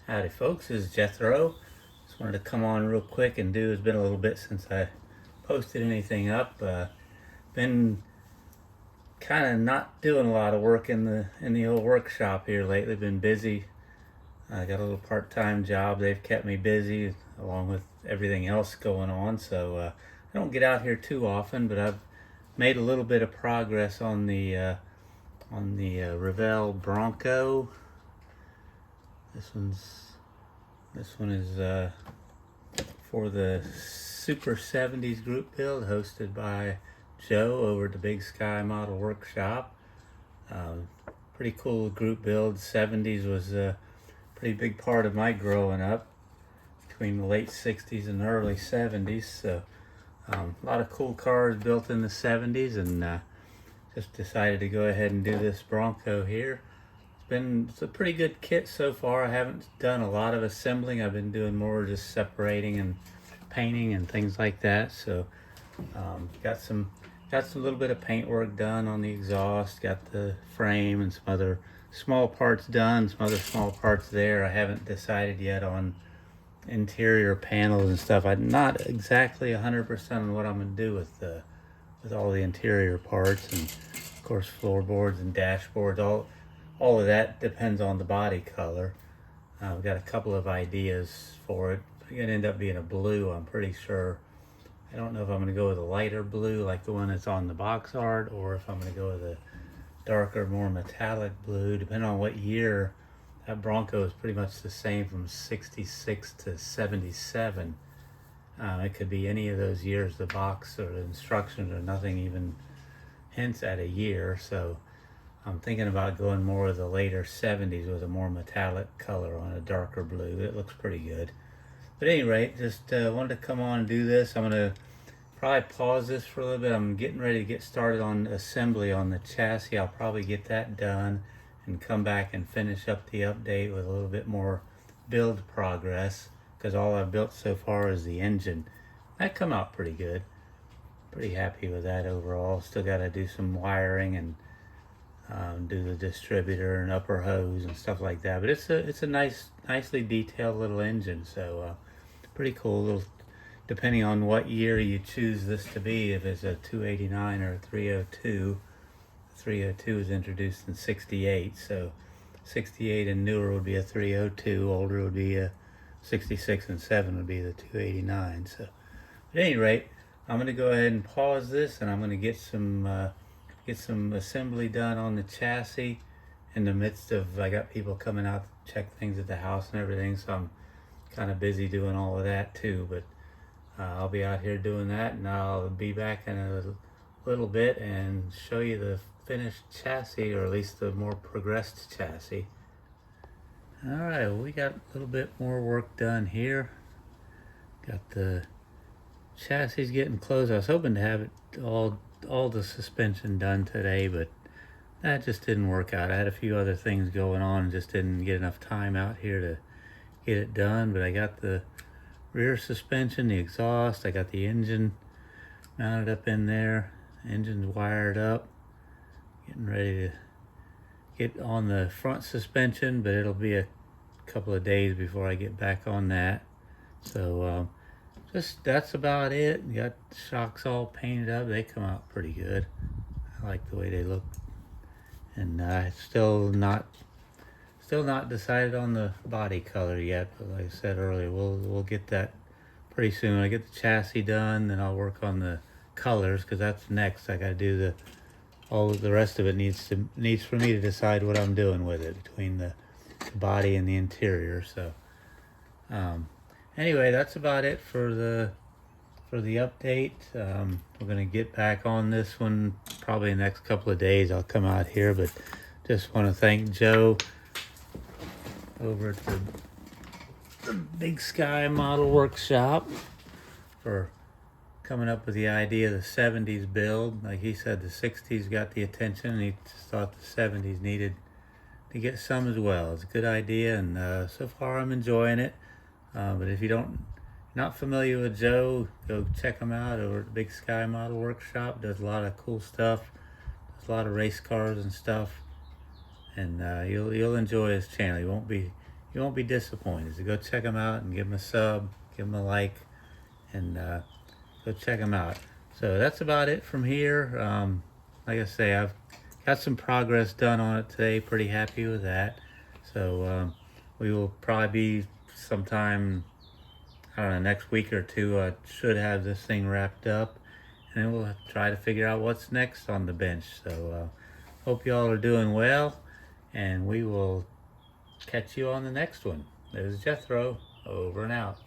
Howdy folks, this is Jethro. Just wanted to come on real quick and do, it's been a little bit since I posted anything up. Been kind of not doing a lot of work in the old workshop here lately. Been busy. I got a little part-time job. They've kept me busy along with everything else going on. So I don't get out here too often, but I've made a little bit of progress on the Revell Bronco. This one is for the Super 70s group build hosted by Joe over at the Big Sky Model Workshop. Pretty cool group build. 70s was a pretty big part of my growing up between the late 60s and early 70s. So a lot of cool cars built in the 70s, and just decided to go ahead and do this Bronco here. It's a pretty good kit so far. I haven't done a lot of assembling. I've been doing more just separating and painting and things like that. So got some little bit of paint work done on the exhaust, got the frame and some other small parts done, some other small parts there. I haven't decided yet on interior panels and stuff. I'm not exactly 100% on what I'm gonna do with all the interior parts, and of course floorboards and dashboards. All of that depends on the body color. We've got a couple of ideas for it. It's gonna end up being a blue, I'm pretty sure. I don't know if I'm gonna go with a lighter blue like the one that's on the box art, or if I'm gonna go with a darker, more metallic blue, depending on what year. That Bronco is pretty much the same from 66 to 77. It could be any of those years. The box or the instructions or nothing even hints at a year. So I'm thinking about going more of the later 70s with a more metallic color on a darker blue. It looks pretty good. But at any rate, just wanted to come on and do this. I'm going to probably pause this for a little bit. I'm getting ready to get started on assembly on the chassis. I'll probably get that done and come back and finish up the update with a little bit more build progress, because all I've built so far is the engine. That come out pretty good. Pretty happy with that overall. Still got to do some wiring and do the distributor and upper hose and stuff like that. But it's a nicely detailed little engine. So pretty cool. Little, depending on what year you choose this to be, if it's a 289 or a 302. 302 was introduced in 68, so 68 and newer would be a 302, older would be a 66 and 7 would be the 289. So at any rate, I'm going to go ahead and pause this, and I'm going to get some assembly done on the chassis in the midst of, I got people coming out to check things at the house and everything, so I'm kind of busy doing all of that too. But I'll be out here doing that, and I'll be back in a little bit and show you the finished chassis, or at least the more progressed chassis. Alright, well, we got a little bit more work done here. Got the chassis getting close. I was hoping to have it all the suspension done today, but that just didn't work out. I had a few other things going on and just didn't get enough time out here to get it done. But I got the rear suspension, the exhaust, I got the engine mounted up in there. Engine's wired up. Getting ready to get on the front suspension, but it'll be a couple of days before I get back on that. So just that's about it. Got the shocks all painted up. They come out pretty good. I like the way they look. And still not decided on the body color yet, but like I said earlier, we'll get that pretty soon. When I get the chassis done, then I'll work on the colors, because that's next. I got to do all the rest of it needs for me to decide what I'm doing with it between the body and the interior. So anyway, that's about it for the update. We're gonna get back on this one probably in the next couple of days. I'll come out here, but just want to thank Joe over at the Big Sky Model Workshop for coming up with the idea of the 70s build. Like he said, the 60s got the attention, and he just thought the 70s needed to get some as well. It's a good idea, and so far I'm enjoying it. But if you're not familiar with Joe, go check him out over at the Big Sky Model Workshop. Does a lot of cool stuff. Does a lot of race cars and stuff, and you'll enjoy his channel. you won't be disappointed. So go check them out and give them a sub, give them a like, and go check them out. So that's about it from here. Like I say, I've got some progress done on it today. Pretty happy with that. So we will probably be sometime, I don't know, next week or two. Should have this thing wrapped up, and then we'll try to figure out what's next on the bench. So hope y'all are doing well, and we will catch you on the next one. This is Jethro, over and out.